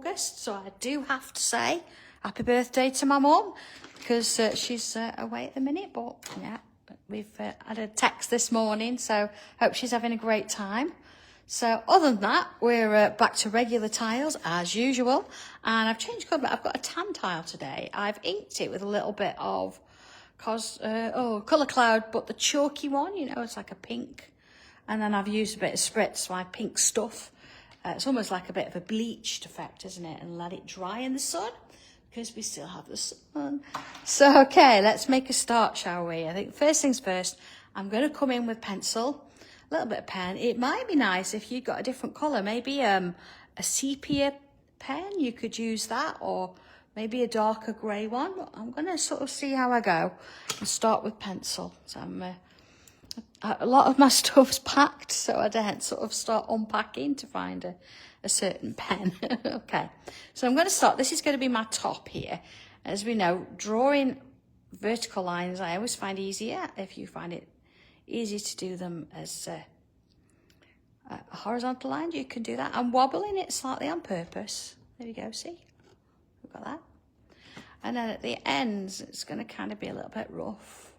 August, so I do have to say happy birthday to my mum, because she's away at the minute, but yeah, we've had a text this morning, so hope she's having a great time. So other than that, we're back to regular tiles as usual, and I've changed colour. I've got a tan tile today. I've inked it with a little bit of Colour Cloud, but the chalky one, you know, it's like a pink, and then I've used a bit of spritz, my pink stuff. It's almost like a bit of a bleached effect, isn't it? And let it dry in the sun, because we still have the sun. So, okay, let's make a start, shall we? I think first things first, I'm going to come in with pencil, a little bit of pen. It might be nice if you've got a different colour, maybe a sepia pen, you could use that, or maybe a darker grey one. But I'm going to sort of see how I go and start with pencil. So a lot of my stuff's packed, so I don't sort of start unpacking to find a certain pen. Okay, so I'm going to start. This is going to be my top here. As we know, drawing vertical lines I always find easier if you find it easy to do them as horizontal lines. You can do that. I'm wobbling it slightly on purpose. There we go, see? We've got that. And then at the ends, it's going to kind of be a little bit rough.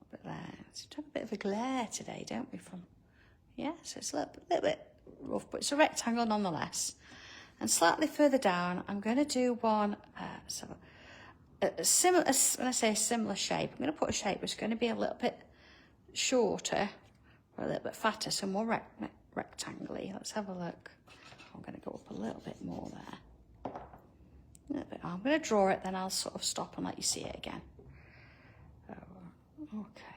A bit there. So we have a bit of a glare today, don't we? So it's a little bit rough, but it's a rectangle nonetheless. And slightly further down, I'm going to do one, a similar, when I say a similar shape, I'm going to put a shape which is going to be a little bit shorter, or a little bit fatter, so more rectangle-y. Let's have a look. I'm going to go up a little bit more there. A little bit. I'm going to draw it, then I'll sort of stop and let you see it again. Okay.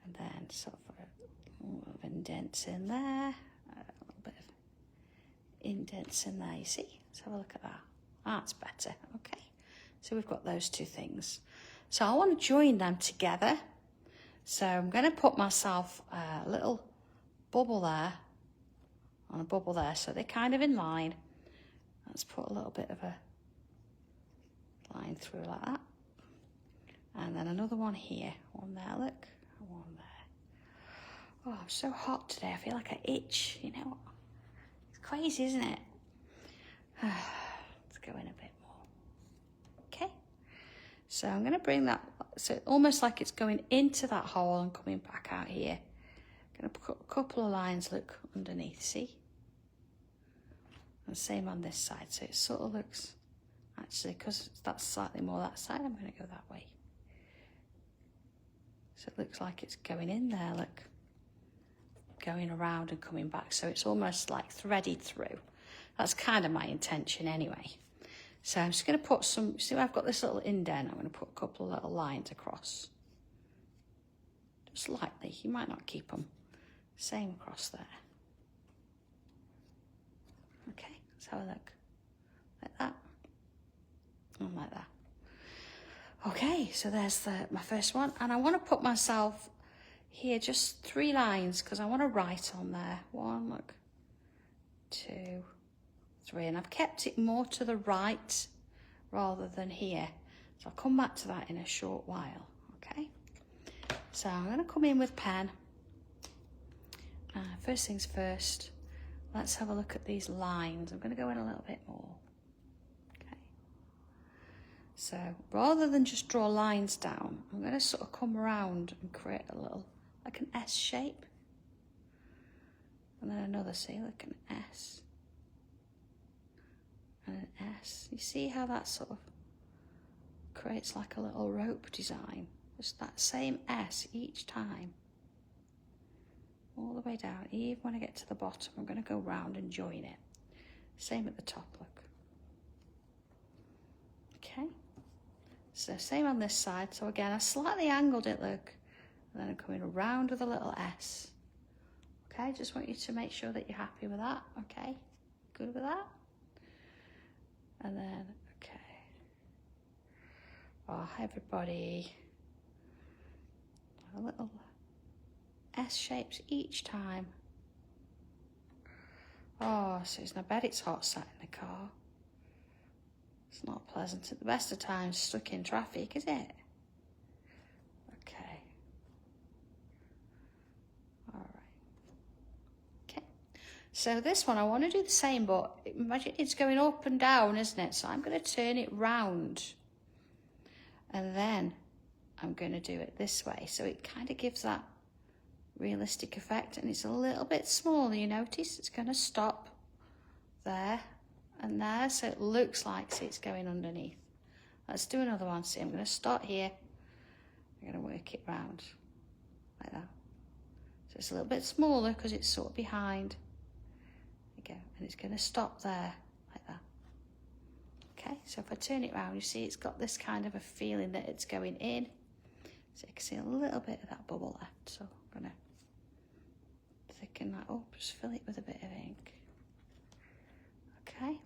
And then sort of a little bit of indents in there, a little bit of indents in there, you see? Let's have a look at that. That's better, okay. So we've got those two things. So I want to join them together. So I'm going to put myself a little bubble there, on a bubble there, so they're kind of in line. Let's put a little bit of a line through like that. And then another one here, one there, look, one there. Oh, I'm so hot today, I feel like I itch, you know. It's crazy, isn't it? Let's go in a bit more. Okay, so I'm going to bring that, so almost like it's going into that hole and coming back out here. I'm going to put a couple of lines, look, underneath, see? And same on this side, so it sort of looks, actually, because that's slightly more that side, I'm going to go that way. So it looks like it's going in there, look, going around and coming back. So it's almost like threaded through. That's kind of my intention anyway. So I'm just going to put some, see I've got this little indent, I'm going to put a couple of little lines across. Just lightly, you might not keep them. Same across there. Okay, let's have a look. Like that. And like that. Okay, so there's my first one. And I want to put myself here, just 3 lines, because I want to write on there. 1, look, 2, 3. And I've kept it more to the right rather than here. So I'll come back to that in a short while, okay? So I'm going to come in with pen. First things first, let's have a look at these lines. I'm going to go in a little bit more. So rather than just draw lines down, I'm going to sort of come around and create a little, like an S shape. And then another, see, like an S. And an S. You see how that sort of creates like a little rope design? Just that same S each time. All the way down. Even when I get to the bottom, I'm going to go round and join it. Same at the top, look. Okay. So same on this side. So again, I slightly angled it, look. And then I'm coming around with a little S. Okay, just want you to make sure that you're happy with that. Okay, good with that. And then, okay. Oh, everybody. A little S shapes each time. Oh, Susan, I bet it's hot sat in the car. It's not pleasant at the best of times, stuck in traffic, is it? Okay. All right. Okay. So this one, I want to do the same, but imagine it's going up and down, isn't it? So I'm going to turn it round. And then I'm going to do it this way. So it kind of gives that realistic effect. And it's a little bit smaller, you notice? It's going to stop there and there. So it looks like it's going underneath. Let's do another one. See, I'm going to start here. I'm going to work it round like that. So it's a little bit smaller because it's sort of behind. There you go. And it's going to stop there like that. Okay, so if I turn it around, you see it's got this kind of a feeling that it's going in. So you can see a little bit of that bubble left. So I'm going to thicken that up, just fill it with a bit of ink. Okay.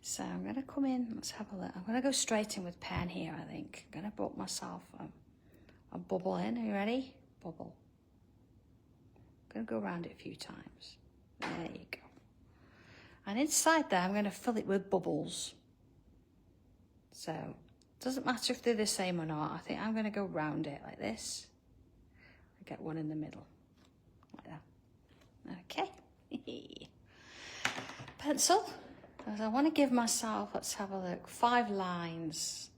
So I'm going to come in, let's have a look. I'm going to go straight in with pen here, I think. I'm going to put myself a bubble in. Are you ready? Bubble. I'm going to go around it a few times. There you go. And inside there, I'm going to fill it with bubbles. So it doesn't matter if they're the same or not. I think I'm going to go round it like this. I get one in the middle, like that. Okay. Pencil. Because I want to give myself, let's have a look, 5 lines.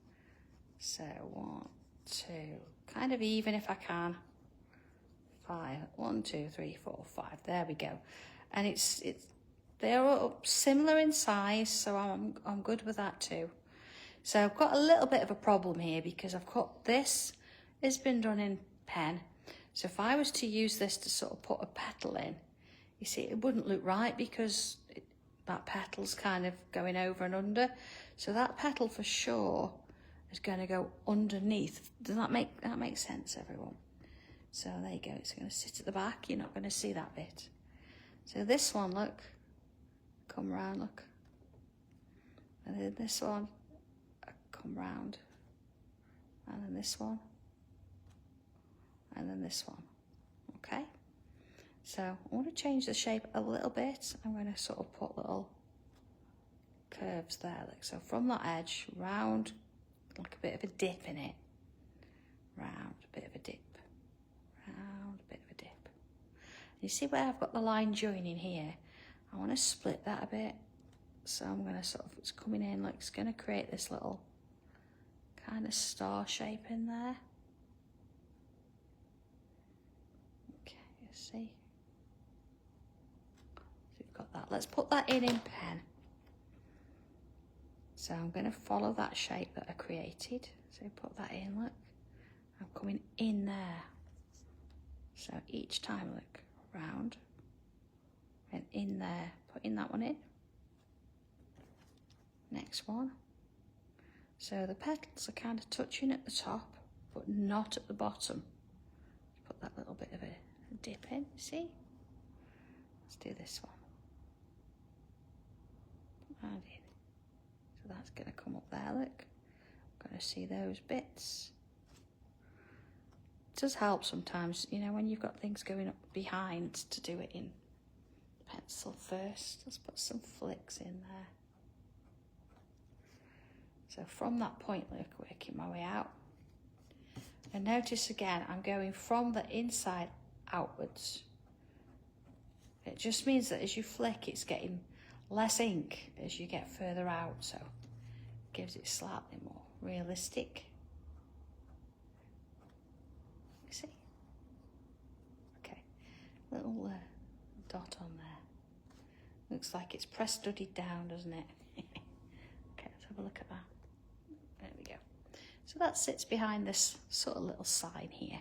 So 1, 2, kind of even if I can. 5, 1, 2, 3, 4, 5. There we go. And they're all similar in size, so I'm good with that too. So I've got a little bit of a problem here because I've got this has been done in pen. So if I was to use this to sort of put a petal in, you see, it wouldn't look right because that petal's kind of going over and under. So that petal for sure is going to go underneath. Does that make sense, everyone? So there you go. It's going to sit at the back. You're not going to see that bit. So this one, look, come round, look. And then this one, come round. And then this one. And then this one. Okay? So I want to change the shape a little bit. I'm going to sort of put little curves there. Like so from that edge, round, like a bit of a dip in it. Round, a bit of a dip. Round, a bit of a dip. You see where I've got the line joining here? I want to split that a bit. So I'm going to sort of, it's coming in, like it's going to create this little kind of star shape in there. Okay, you see? Got that. Let's put that in pen. So I'm going to follow that shape that I created. So put that in, look. I'm coming in there. So each time, look, round and in there. Putting that one in. Next one. So the petals are kind of touching at the top, but not at the bottom. Put that little bit of a dip in, see? Let's do this one. And in. So that's going to come up there, look. I'm going to see those bits. It does help sometimes, you know, when you've got things going up behind to do it in pencil first. Let's put some flicks in there. So from that point, look, working my way out. And notice again, I'm going from the inside outwards. It just means that as you flick, it's getting less ink as you get further out, so it gives it slightly more realistic. You see? Okay, little dot on there. Looks like it's press studied down, doesn't it? Okay, let's have a look at that. There we go. So that sits behind this sort of little sign here.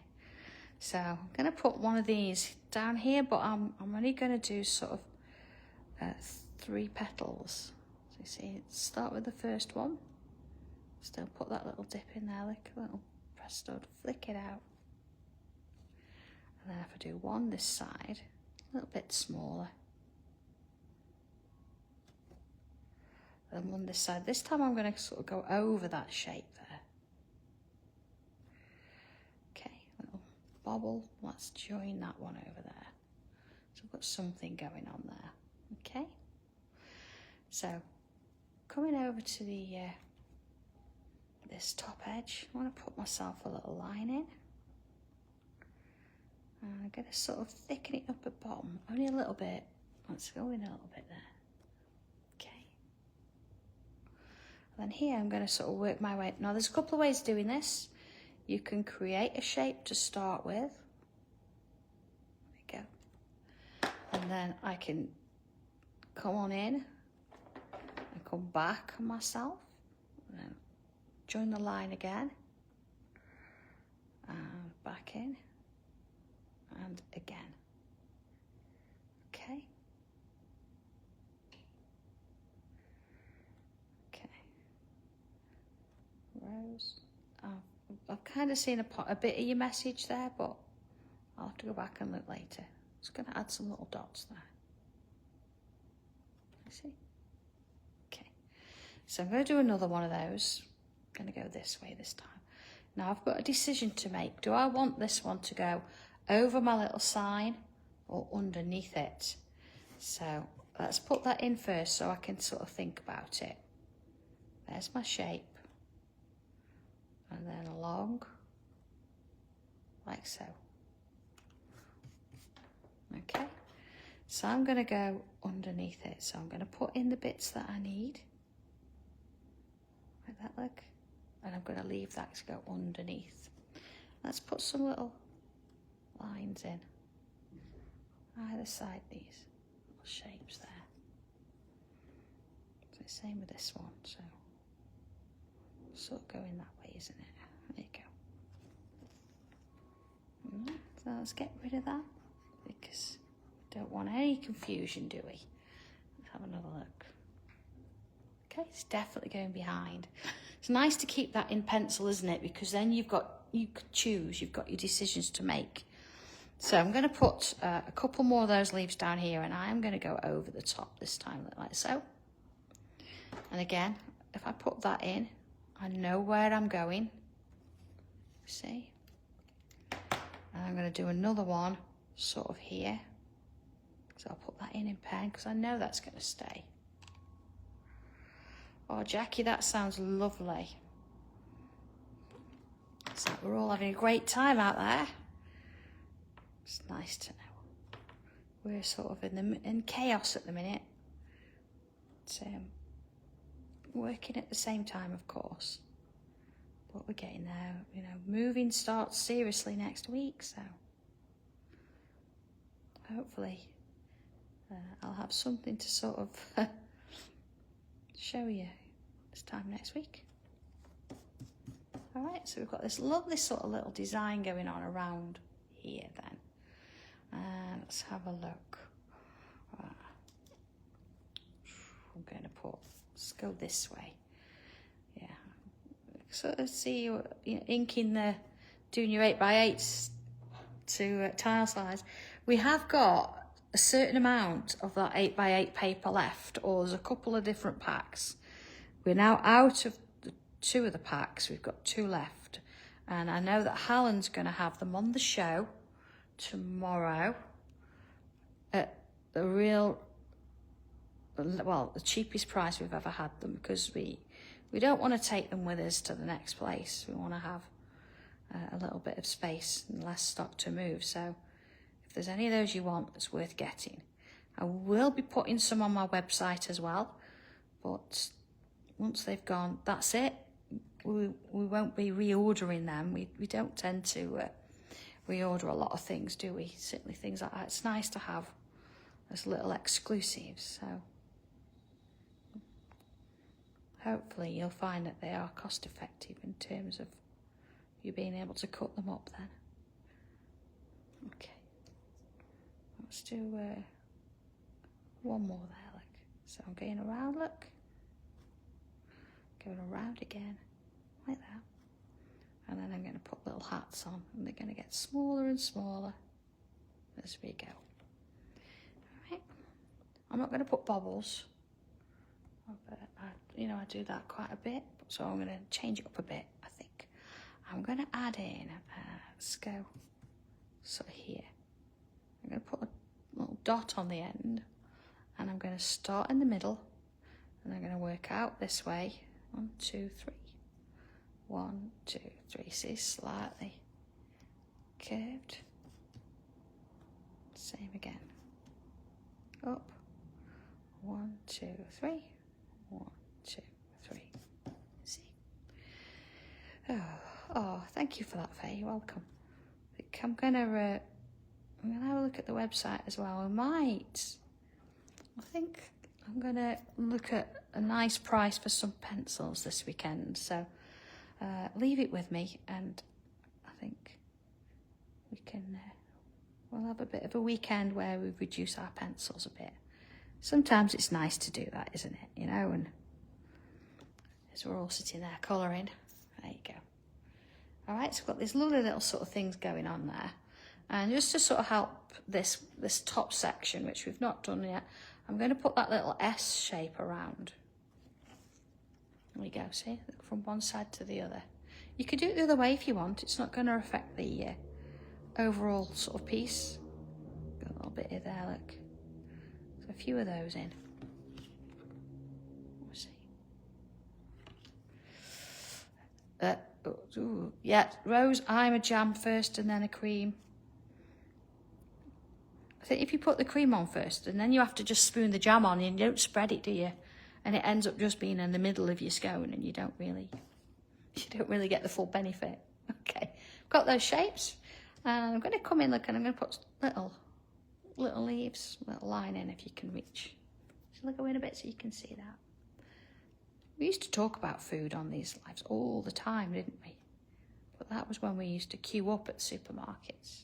So I'm going to put one of these down here, but I'm only going to do sort of 3 petals. So you see, start with the first one. Still put that little dip in there, like a little press stud, flick it out. And then if I do one this side, a little bit smaller. And one this side. This time I'm going to sort of go over that shape there. Okay, little bobble. Let's join that one over there. So I've got something going on there. Okay. So coming over to the this top edge, I want to put myself a little line in. And I'm going to sort of thicken it up at the bottom, only a little bit. Let's go in a little bit there. Okay. And then here I'm going to sort of work my way. Now there's a couple of ways of doing this. You can create a shape to start with. There we go. And then I can come on in and come back on myself. And then join the line again. And back in. And again. Okay. Okay. Rose. I've kind of seen a bit of your message there, but I'll have to go back and look later. Just going to add some little dots there. You see? Okay. So I'm going to do another one of those. I'm going to go this way this time. Now I've got a decision to make. Do I want this one to go over my little sign or underneath it? So let's put that in first so I can sort of think about it. There's my shape. And then along, like so. Okay, so I'm going to go underneath it. So I'm going to put in the bits that I need. Like that, look. And I'm going to leave that to go underneath. Let's put some little lines in. Either side these little shapes there. So same with this one, so sort of going that way, isn't it? There you go. So let's get rid of that because we don't want any confusion, do we? Let's have another look. Okay, it's definitely going behind. It's nice to keep that in pencil, isn't it? Because then you could choose, you've got your decisions to make. So I'm going to put a couple more of those leaves down here, and I am going to go over the top this time, like so. And again, if I put that in, I know where I'm going. See? And I'm going to do another one sort of here. So I'll put that in pen because I know that's going to stay. Oh, Jackie, that sounds lovely. It's like we're all having a great time out there. It's nice to know. We're sort of in chaos at the minute. It's, working at the same time, of course. But we're getting there. You know, moving starts seriously next week, so hopefully I'll have something to sort of show you this time next week. All right, so we've got this lovely sort of little design going on around here then. Let's have a look. I'm going to let's go this way. Yeah. Sort of see you know, inking doing your 8x8s to tile size. We have got a certain amount of that 8x8 paper left, or there's a couple of different packs. We're now out of two of the packs. We've got 2 left. And I know that Hallen's going to have them on the show tomorrow at the cheapest price we've ever had them, because we don't want to take them with us to the next place. We want to have a little bit of space and less stock to move. So if there's any of those you want, it's worth getting. I will be putting some on my website as well, but once they've gone, that's it. We won't be reordering them. We don't tend to reorder a lot of things, do we? Certainly things like that. It's nice to have as little exclusives. So hopefully you'll find that they are cost effective in terms of you being able to cut them up then. Okay. Let's do one more there, look. So I'm going around, look. Going around again, like that. And then I'm going to put little hats on, and they're going to get smaller and smaller as we go. All right. I'm not going to put bobbles, but I do that quite a bit. So I'm going to change it up a bit, I think. I'm going to add in, let's go sort of here. I'm going to put a little dot on the end, and I'm going to start in the middle, and I'm going to work out this way. 1, 2, 3. 1, 2, 3. See, slightly curved. Same again. Up. 1, 2, 3. 1, 2, 3. See? Oh, thank you for that, Faye. You're welcome. I'm gonna have a look at the website as well. I think I'm gonna look at a nice price for some pencils this weekend. So leave it with me, and I think we can. We'll have a bit of a weekend where we reduce our pencils a bit. Sometimes it's nice to do that, isn't it? You know, and as we're all sitting there colouring, there you go. All right, so we've got these lovely little sort of things going on there. And just to sort of help this top section, which we've not done yet, I'm going to put that little S shape around. There we go, see? From one side to the other. You could do it the other way if you want. It's not going to affect the overall sort of piece. Got a little bit in there, look. So a few of those in. Let's see. Yeah, Rose, I'm a jam first and then a cream. I think if you put the cream on first and then you have to just spoon the jam on and you don't spread it, do you? And it ends up just being in the middle of your scone and you don't really get the full benefit. Okay, got those shapes. And I'm going to come in, look, and I'm going to put little leaves, little line in if you can reach. So look, go in a bit so you can see that. We used to talk about food on these lives all the time, didn't we? But that was when we used to queue up at supermarkets.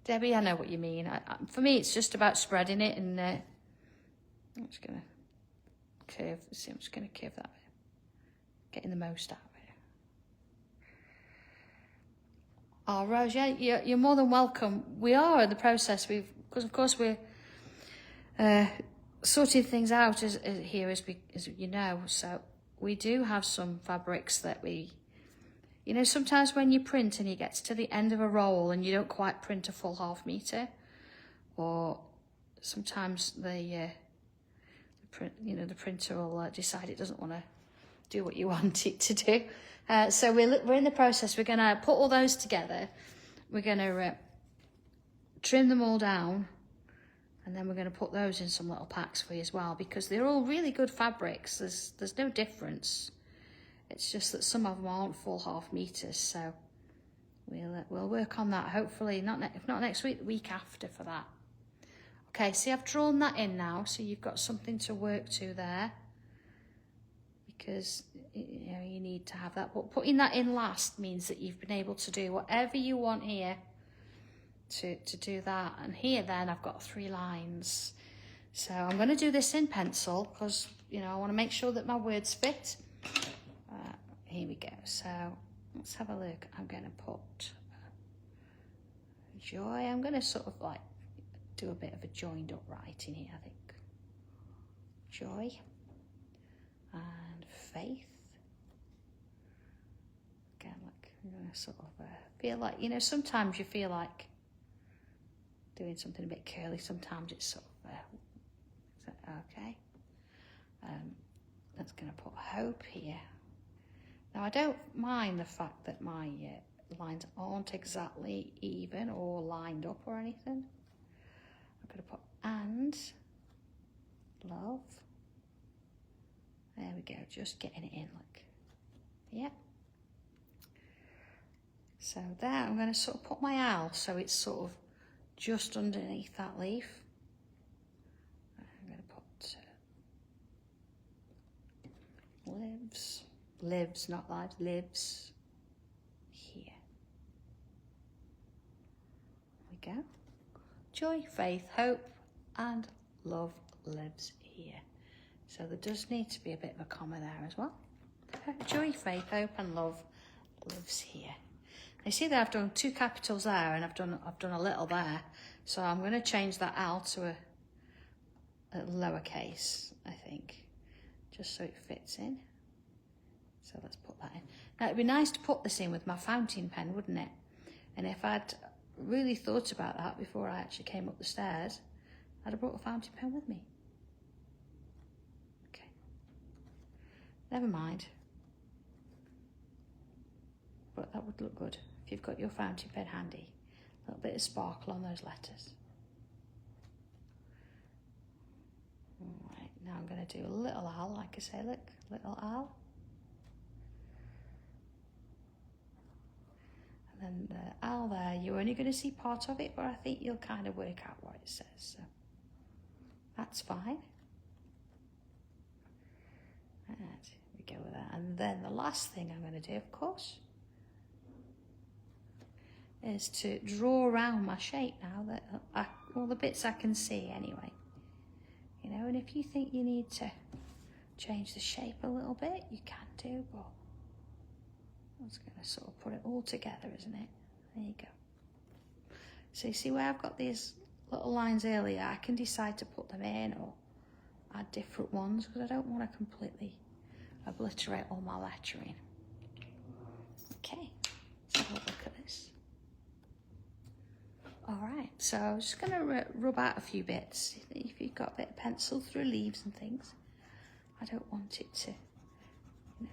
Debbie, I know what you mean. For me, it's just about spreading it, and I'm just going to curve. See, I'm just going to curve that bit. Getting the most out of it. Oh, Rose, yeah, you're more than welcome. We are in the process. Because of course we're sorting things out as you know. So we do have some fabrics that sometimes when you print and you get to the end of a roll and you don't quite print a full ½ meter, or sometimes the printer will decide it doesn't want to do what you want it to do. So we're in the process. We're going to put all those together. We're going to trim them all down, and then we're going to put those in some little packs for you as well, because they're all really good fabrics. There's no difference. It's just that some of them aren't full ½ meters. So we'll work on that. Hopefully, if not next week, the week after for that. Okay, see, I've drawn that in now, so you've got something to work to there. Because you need to have that, but putting that in last means that you've been able to do whatever you want here to do that. And here then I've got 3 lines, so I'm going to do this in pencil because I want to make sure that my words fit. Here we go. So let's have a look. I'm going to put joy. I'm going to sort of like do a bit of a joined up writing here, I think. Joy and faith. Again, like I'm going to sort of feel like, sometimes you feel like doing something a bit curly. Sometimes it's sort of, okay. That's going to put hope here. Now, I don't mind the fact that my lines aren't exactly even or lined up or anything. I'm going to put and love. There we go, just getting it in, look. Yeah. So there, I'm going to sort of put my owl so it's sort of just underneath that leaf. I'm going to put lives, not lives, lives here. There we go. Joy, faith, hope, and love lives here. So there does need to be a bit of a comma there as well. Joy, faith, hope, and love lives here. You see that I've done 2 capitals there, and I've done a little there. So I'm going to change that L to a lowercase, I think, just so it fits in. So let's put that in. Now it'd be nice to put this in with my fountain pen, wouldn't it? And if I'd really thought about that before I actually came up the stairs, I'd have brought a fountain pen with me. Okay. Never mind. But that would look good if you've got your fountain pen handy. A little bit of sparkle on those letters. Alright, now I'm going to do a little owl, like I say, look, little owl. And then the owl there, you're only going to see part of it, but I think you'll kind of work out what it says, so that's fine. And we go with that. And then the last thing I'm going to do, of course, is to draw around my shape now, that all the bits I can see anyway. You know, and if you think you need to change the shape a little bit, you can do, but I was going to sort of put it all together, isn't it? There you go. So you see where I've got these little lines earlier, I can decide to put them in or add different ones because I don't want to completely obliterate all my lettering. Okay, let's have a look at this. All right, so I'm just going to rub out a few bits. If you've got a bit of pencil through leaves and things, I don't want it to, you know,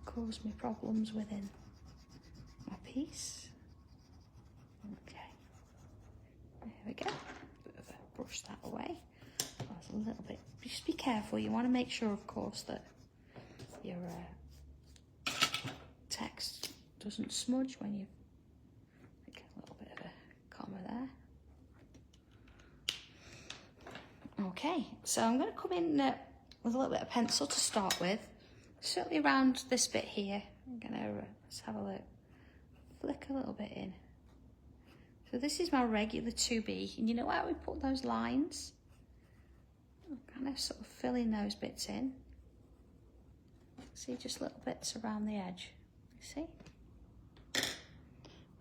cause me problems within my piece. Okay, there we go. Bit of a brush that away. That's a little bit. Just be careful. You want to make sure, of course, that your text doesn't smudge when you make a little bit of a comma there. Okay, so I'm going to come in with a little bit of pencil to start with. Certainly around this bit here. I'm going to, let's have a look, flick a little bit in. So this is my regular 2B, and you know how we put those lines? I'm kind of sort of filling those bits in. See, just little bits around the edge, you see?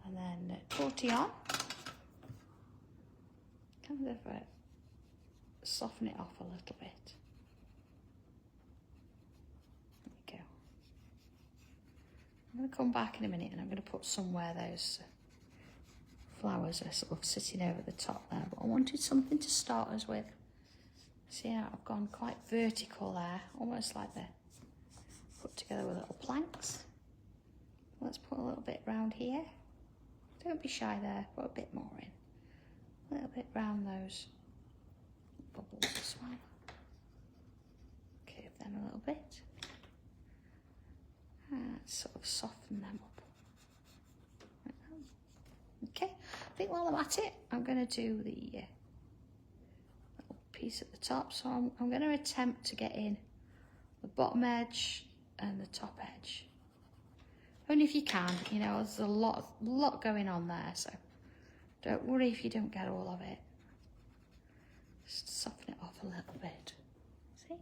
And then Tortillon. Kind of soften it off a little bit. There we go. I'm going to come back in a minute and I'm going to put somewhere those flowers are sort of sitting over the top there, but I wanted something to start us with. See how I've gone quite vertical there, almost like they're put together with little planks. Let's put a little bit round here. Don't be shy there, put a bit more in. A little bit round those bubbles as well. Curve them a little bit. And sort of soften them up. Okay, I think while I'm at it, I'm going to do the little piece at the top. So I'm going to attempt to get in the bottom edge and the top edge. Only if you can, you know, there's a lot going on there, so don't worry if you don't get all of it. Just soften it off a little bit. See?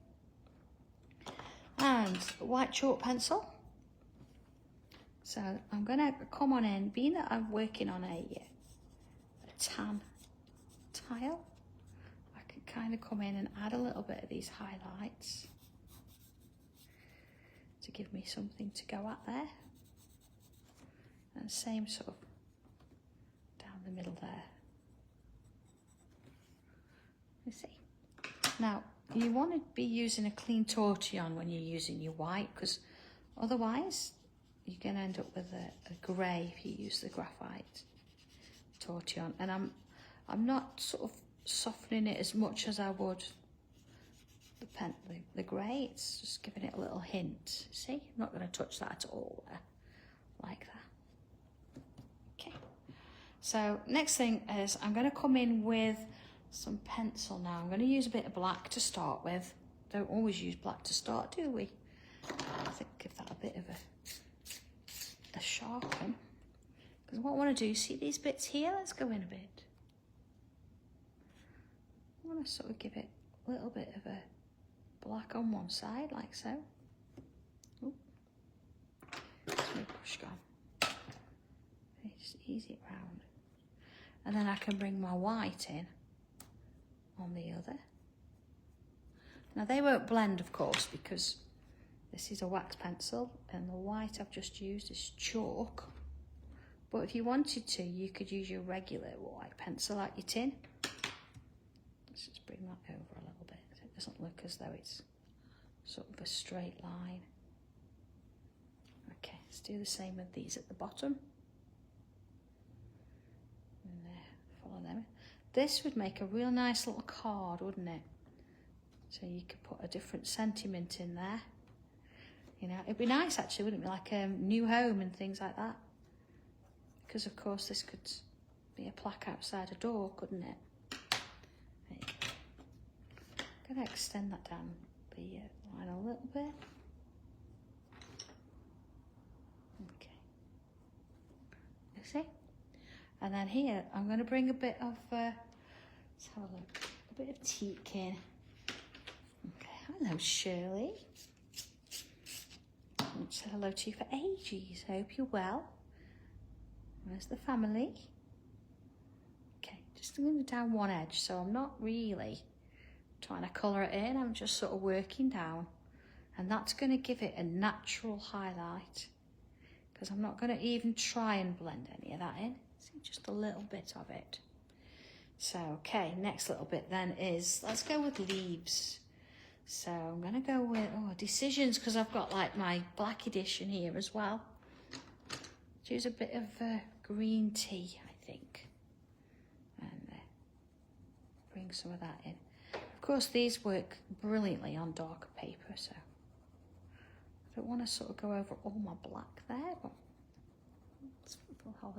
And white chalk pencil. So I'm going to come on in, being that I'm working on a tan tile, I can kind of come in and add a little bit of these highlights to give me something to go at there. And same sort of down the middle there. You see? Now, you want to be using a clean tortillon when you're using your white, because otherwise you're going to end up with a grey if you use the graphite tortillon. And I'm not sort of softening it as much as I would the grey. It's just giving it a little hint. See? I'm not going to touch that at all there, like that. Okay. So next thing is I'm going to come in with some pencil now. I'm going to use a bit of black to start with. Don't always use black to start, do we? I think give that a bit of a sharpen, because what I want to do, see these bits here, let's go in a bit. I want to sort of give it a little bit of a black on one side, like so. Ooh. That's my brush gone. Okay, just ease it round. And then I can bring my white in on the other. Now they won't blend, of course, because this is a wax pencil and the white I've just used is chalk. But if you wanted to, you could use your regular white pencil like your tin. Let's just bring that over a little bit so it doesn't look as though it's sort of a straight line. Okay, let's do the same with these at the bottom. And this would make a real nice little card, wouldn't it? So you could put a different sentiment in there. You know, it'd be nice actually, wouldn't it? Like a new home and things like that. Because of course this could be a plaque outside a door, couldn't it? There you go. I'm going to extend that down the line a little bit. Okay. You see? And then here, I'm going to bring a bit of, let's have a look, a bit of teak in. Okay, hello Shirley. I haven't said hello to you for ages. I hope you're well. Where's the family? Okay, just going down one edge, so I'm not really trying to colour it in, I'm just sort of working down. And that's going to give it a natural highlight, because I'm not going to even try and blend any of that in. See, just a little bit of it. So, okay, next little bit then is, let's go with leaves. So I'm going to go with, decisions, because I've got like my black edition here as well. Use a bit of green tea, I think. And bring some of that in. Of course, these work brilliantly on darker paper, so I don't want to sort of go over all my black there, but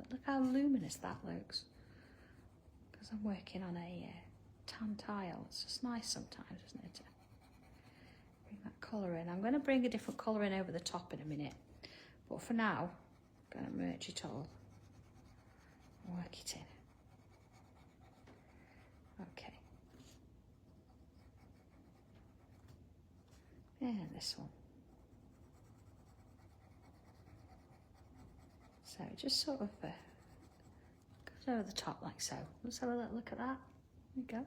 look how luminous that looks. Because I'm working on a tan tile. It's just nice sometimes, isn't it? Bring that colour in. I'm going to bring a different colour in over the top in a minute. But for now, I'm going to merge it all. Work it in. Okay. And this one. So just sort of goes over the top like so. Let's have a little look at that. There we go.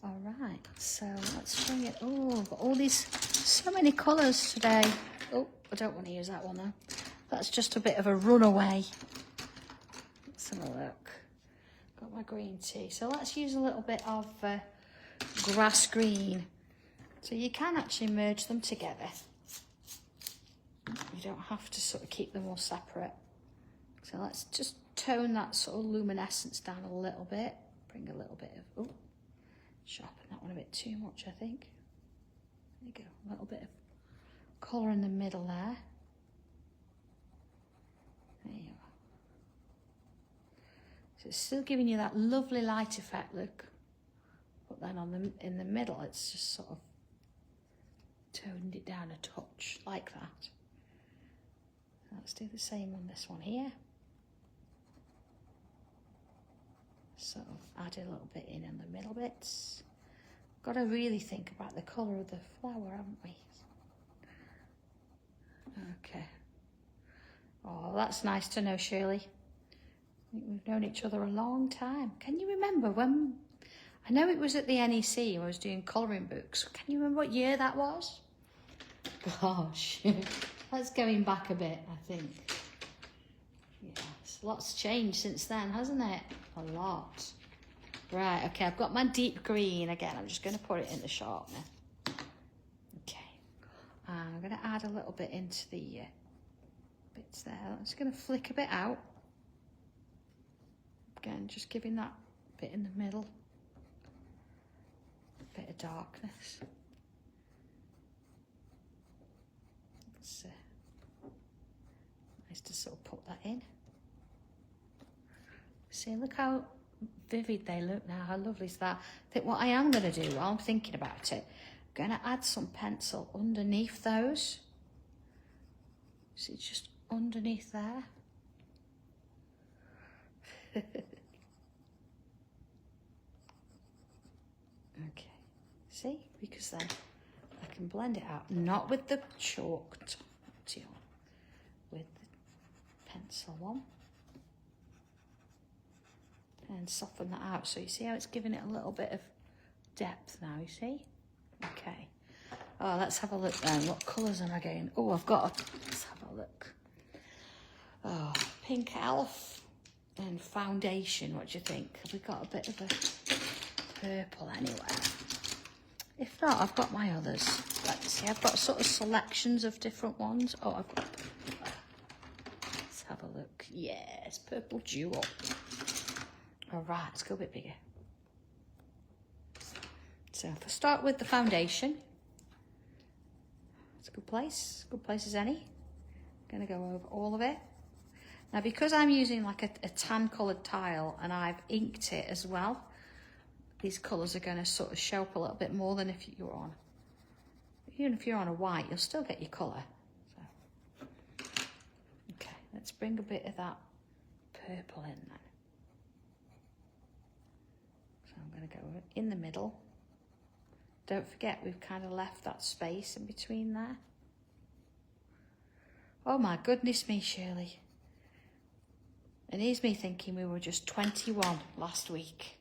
All right, so let's bring it. Oh, I've got all these, so many colours today. Oh, I don't want to use that one though. That's just a bit of a runaway. Let's have a look. Got my green tea. So let's use a little bit of grass green. So you can actually merge them together. You don't have to sort of keep them all separate. So let's just tone that sort of luminescence down a little bit. Bring a little bit of, sharpen that one a bit too much, I think. There you go, a little bit of colour in the middle there. There you are. So it's still giving you that lovely light effect look. But then in the middle, it's just sort of toned it down a touch, like that. Let's do the same on this one here. So add a little bit in the middle bits. Got to really think about the colour of the flower, haven't we? Okay. Oh, that's nice to know, Shirley. I think we've known each other a long time. Can you remember when, I know it was at the NEC, I was doing colouring books. Can you remember what year that was? Gosh. That's going back a bit, I think. Yes, lots changed since then, hasn't it? A lot. Right, okay, I've got my deep green again. I'm just going to put it in the sharpener. Okay. And I'm going to add a little bit into the bits there. I'm just going to flick a bit out. Again, just giving that bit in the middle a bit of darkness. It's nice to sort of put that in. See, look how vivid they look now. How lovely is that? I think what I am going to do while I'm thinking about it, I'm going to add some pencil underneath those. See, just underneath there. Okay, see, because then I can blend it out, not with the chalk Tortillon, with the pencil one, and soften that out. So you see how it's giving it a little bit of depth now, you see? Okay. Oh, let's have a look then. What colours am I going? Oh, let's have a look. Oh, Pink Elf and Foundation, what do you think? Have we got a bit of a purple anywhere? If not, I've got my others. Let's see, I've got sort of selections of different ones. Oh, I've got purple. Let's have a look. Yes, purple jewel. All right, let's go a bit bigger. So if I start with the foundation, it's a good place as any. I'm gonna go over all of it. Now, because I'm using like a tan coloured tile and I've inked it as well, these colours are gonna sort of show up a little bit more than if you're on, even if you're on a white, you'll still get your colour. So, okay, let's bring a bit of that purple in then. So I'm gonna go in the middle. Don't forget, we've kind of left that space in between there. Oh my goodness me, Shirley. It is me thinking we were just 21 last week.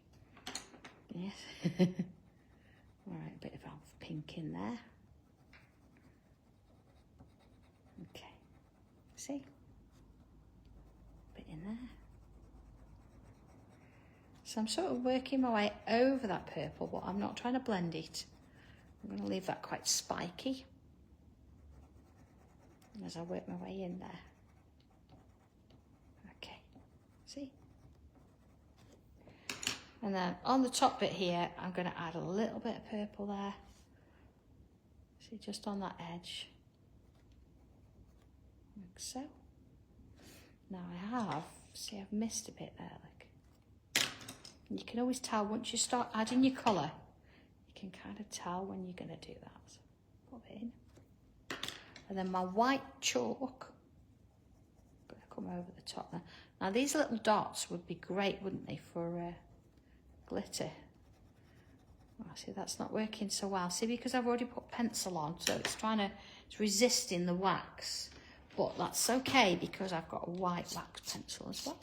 Yes. All right, a bit of pink in there. Okay, see? Bit in there. So I'm sort of working my way over that purple, but I'm not trying to blend it. I'm going to leave that quite spiky as I work my way in there. Okay, see? And then on the top bit here, I'm going to add a little bit of purple there. See, just on that edge. Like so. Now I've missed a bit there, like. And you can always tell once you start adding your colour, you can kind of tell when you're going to do that. So pop it in. And then my white chalk, I'm going to come over the top there. Now these little dots would be great, wouldn't they, for glitter. Oh, see, that's not working so well. See, because I've already put pencil on, so it's resisting the wax. But that's okay because I've got a white wax pencil as well.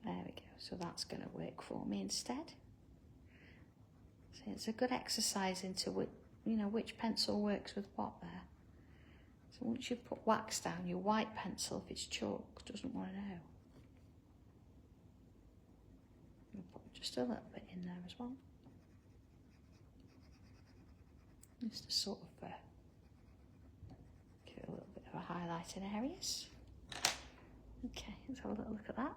There we go. So that's going to work for me instead. So it's a good exercise into which pencil works with what there. So once you've put wax down, your white pencil, if it's chalk, doesn't want to know. I'll put just a little bit in there as well. Just to sort of give it a little bit of a highlight in areas. Okay, let's have a little look at that.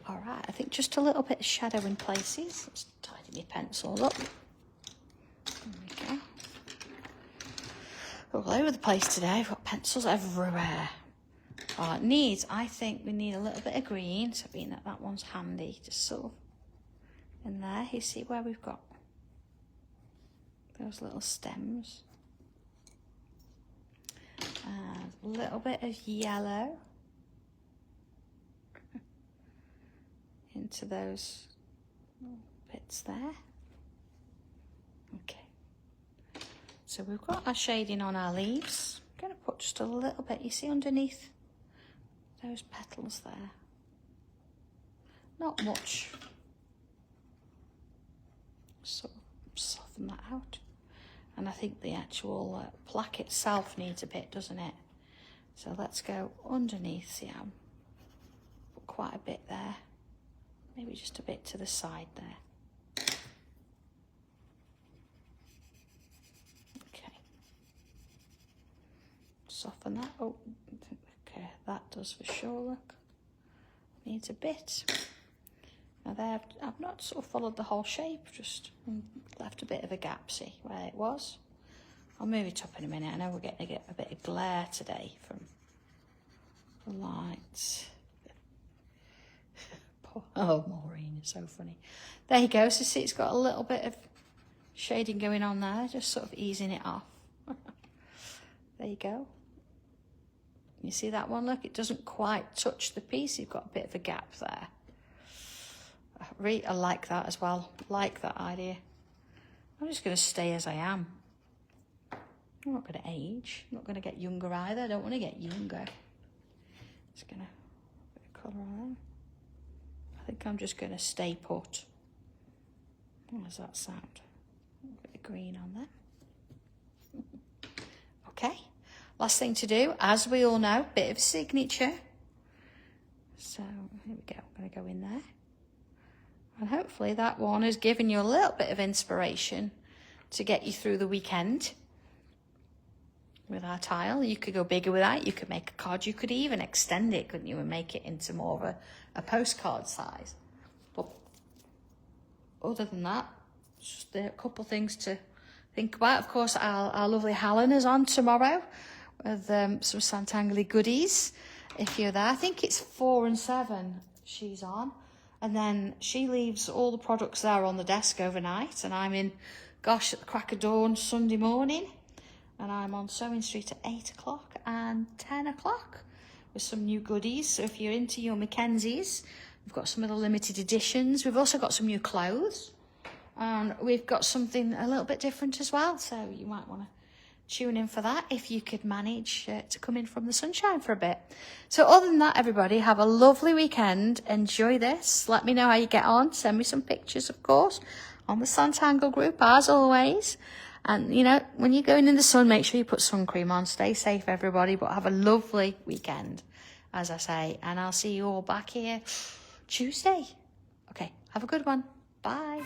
All right, I think just a little bit of shadow in places. Let's tidy my pencils up. There we go. All over the place today. I've got pencils everywhere. I think we need a little bit of green, so being that one's handy, just sort of in there. You see where we've got those little stems. And a little bit of yellow into those bits there. Okay. So we've got our shading on our leaves. I'm going to put just a little bit, you see underneath those petals there. Not much. Sort of soften that out. And I think the actual plaque itself needs a bit, doesn't it? So let's go underneath. See, I'll put quite a bit there. Maybe just a bit to the side there. Okay. Soften that. Oh, okay, that does for sure, look. Needs a bit. Now there, I've not sort of followed the whole shape, just left a bit of a gap, see, where it was. I'll move it up in a minute. I know we're getting to get a bit of glare today from the lights. Oh, Maureen is so funny. There you go. So see, it's got a little bit of shading going on there, just sort of easing it off. There you go. You see that one? Look, it doesn't quite touch the piece. You've got a bit of a gap there. I like that as well. Like that idea. I'm just going to stay as I am. I'm not going to age. I'm not going to get younger either. I don't want to get younger. Just going to put a colour on there. I think I'm just going to stay put. How does that sound? A bit of green on there. Okay. Last thing to do, as we all know, bit of a signature. So here we go. I'm going to go in there. And hopefully that one has given you a little bit of inspiration to get you through the weekend. with our tile. You could go bigger with that. You could make a card. You could even extend it, couldn't you, and make it into more of a postcard size. But other than that, just a couple things to think about. Of course, our lovely Helen is on tomorrow with some Sanntangle goodies. If you're there, I think it's 4 and 7 she's on. And then she leaves all the products there on the desk overnight. And I'm in, gosh, at the crack of dawn Sunday morning. And I'm on Sewing Street at 8 o'clock and 10 o'clock with some new goodies. So if you're into your Mackenzies, we've got some of the limited editions. We've also got some new clothes. And we've got something a little bit different as well. So you might want to tune in for that if you could manage to come in from the sunshine for a bit. So other than that, everybody, have a lovely weekend. Enjoy this. Let me know how you get on. Send me some pictures, of course, on the Sanntangle group, as always. And, you know, when you're going in the sun, make sure you put sun cream on. Stay safe, everybody, but have a lovely weekend, as I say. And I'll see you all back here Tuesday. Okay, have a good one. Bye.